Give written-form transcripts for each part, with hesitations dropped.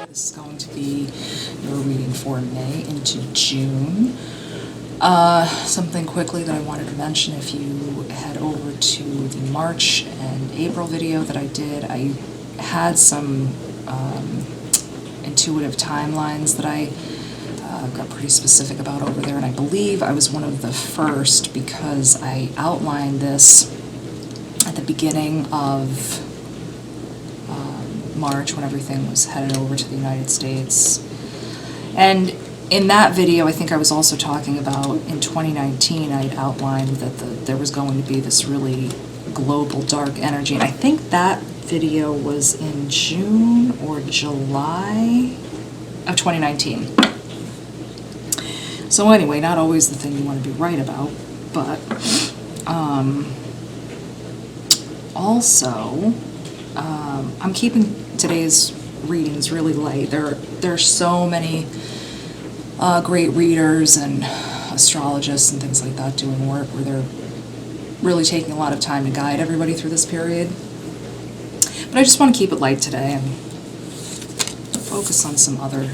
This is going to be your reading for May into June. Something quickly that I wanted to mention, if you head over to the March and April video that I did, I had some intuitive timelines that I got pretty specific about over there, and I believe I was one of the first because I outlined this at the beginning of March when everything was headed over to the United States. And in that video, I think I was also talking about in 2019, I'd outlined that there was going to be this really global dark energy. And I think that video was in June or July of 2019. So anyway, not always the thing you want to be right about, but also, I'm keeping today's readings really light. There are so many great readers and astrologists and things like that doing work where they're really taking a lot of time to guide everybody through this period. But I just want to keep it light today and focus on some other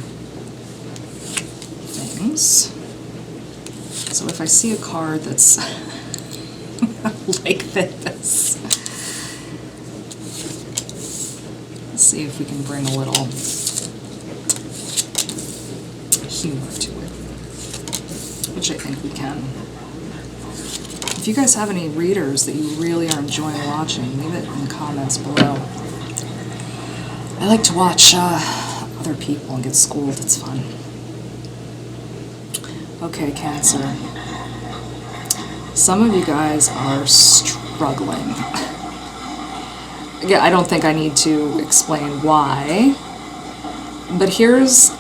things. So if I see a card that's like this, let's see if we can bring a little humor to it, which I think we can. If you guys have any readers that you really are enjoying watching, leave it in the comments below. I like to watch other people and get schooled. It's fun. Okay, Cancer. Some of you guys are struggling. Again, I don't think I need to explain why, but here's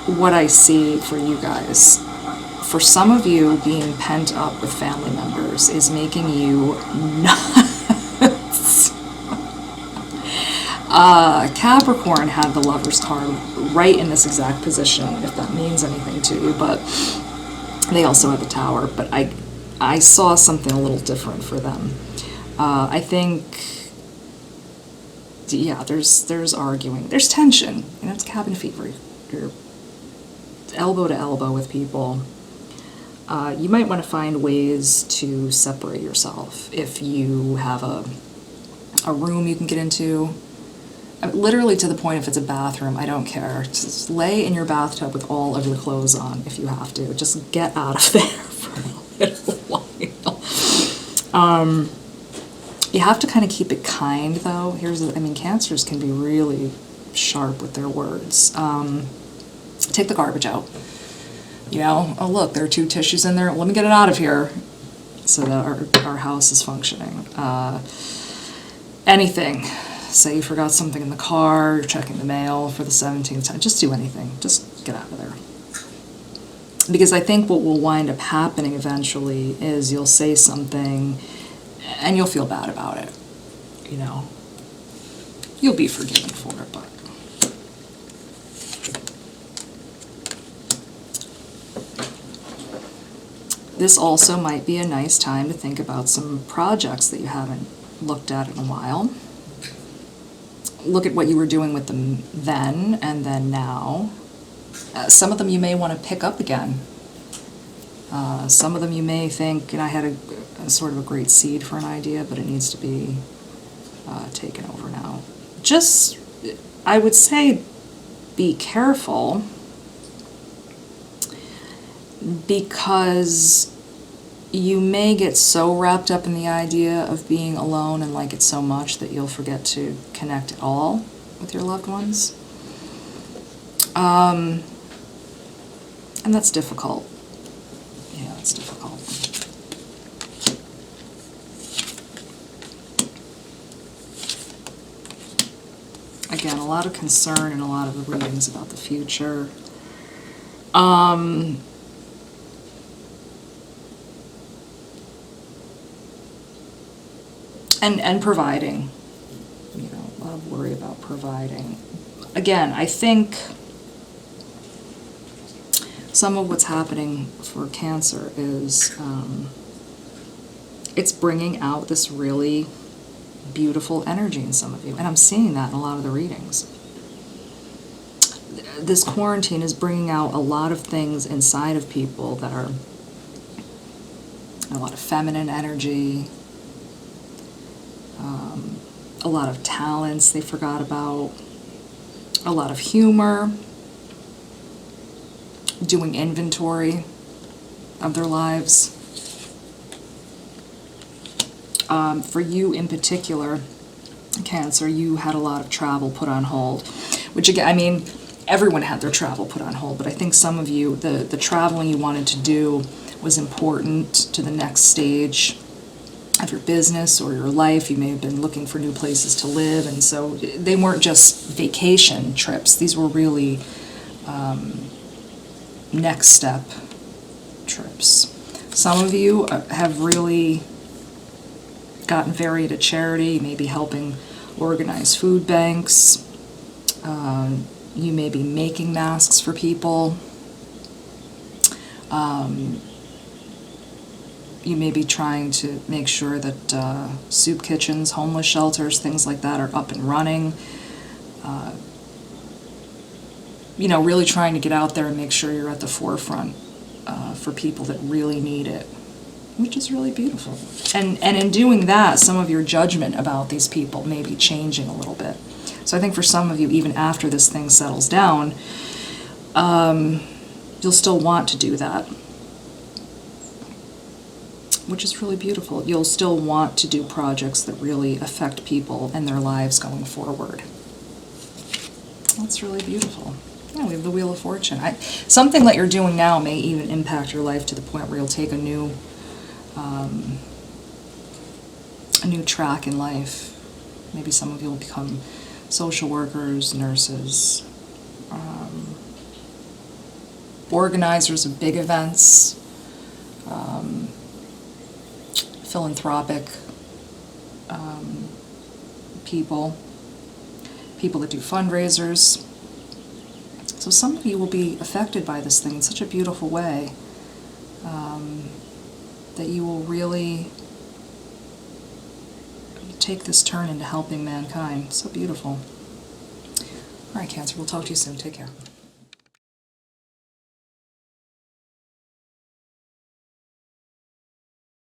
what I see for you guys. For some of you, being pent up with family members is making you nuts. Capricorn had the Lover's card right in this exact position, if that means anything to you, but they also have the Tower. But I saw something a little different for them. I think, yeah, there's arguing, there's tension. You know, it's cabin fever. You're elbow to elbow with people. You might want to find ways to separate yourself. If you have a room you can get into, literally to the point if it's a bathroom, I don't care. Just lay in your bathtub with all of your clothes on if you have to. Just get out of there for a little while. You have to kind of keep it kind, though. Cancers can be really sharp with their words. Take the garbage out. You know, oh look, there are 2 tissues in there. Let me get it out of here so that our house is functioning. Anything. Say you forgot something in the car, you're checking the mail for the 17th time. Just do anything. Just get out of there. Because I think what will wind up happening eventually is you'll say something and you'll feel bad about it. You know, you'll be forgiven for it, but this also might be a nice time to think about some projects that you haven't looked at in a while. Look at what you were doing with them then and then now. Some of them you may want to pick up again. Some of them you may think, I had a sort of a great seed for an idea, but it needs to be taken over now. Just, I would say, be careful, because you may get so wrapped up in the idea of being alone and like it so much that you'll forget to connect at all with your loved ones. And that's difficult. Yeah, it's difficult. Again, a lot of concern in a lot of the readings about the future. And providing. You know, a lot of worry about providing. Again, I think some of what's happening for Cancer is it's bringing out this really beautiful energy in some of you, and I'm seeing that in a lot of the readings. this quarantine is bringing out a lot of things inside of people that are a lot of feminine energy, a lot of talents they forgot about, a lot of humor, doing inventory of their lives. For you in particular, Cancer, you had a lot of travel put on hold, which again, I mean, everyone had their travel put on hold, but I think some of you, the traveling you wanted to do was important to the next stage of your business or your life. You may have been looking for new places to live, and so they weren't just vacation trips. These were really next step trips. Some of you have really gotten very into charity. You may be helping organize food banks. You may be making masks for people. You may be trying to make sure that soup kitchens, homeless shelters, things like that are up and running. You know, really trying to get out there and make sure you're at the forefront for people that really need it, which is really beautiful. And in doing that, some of your judgment about these people may be changing a little bit. So I think for some of you, even after this thing settles down, you'll still want to do that, which is really beautiful. You'll still want to do projects that really affect people and their lives going forward. That's really beautiful. Yeah, we have the Wheel of Fortune. Something that you're doing now may even impact your life to the point where you'll take a new track in life. Maybe some of you will become social workers, nurses, organizers of big events, philanthropic people that do fundraisers. So some of you will be affected by this thing in such a beautiful way that you will really take this turn into helping mankind. So beautiful. All right, Cancer, we'll talk to you soon. Take care.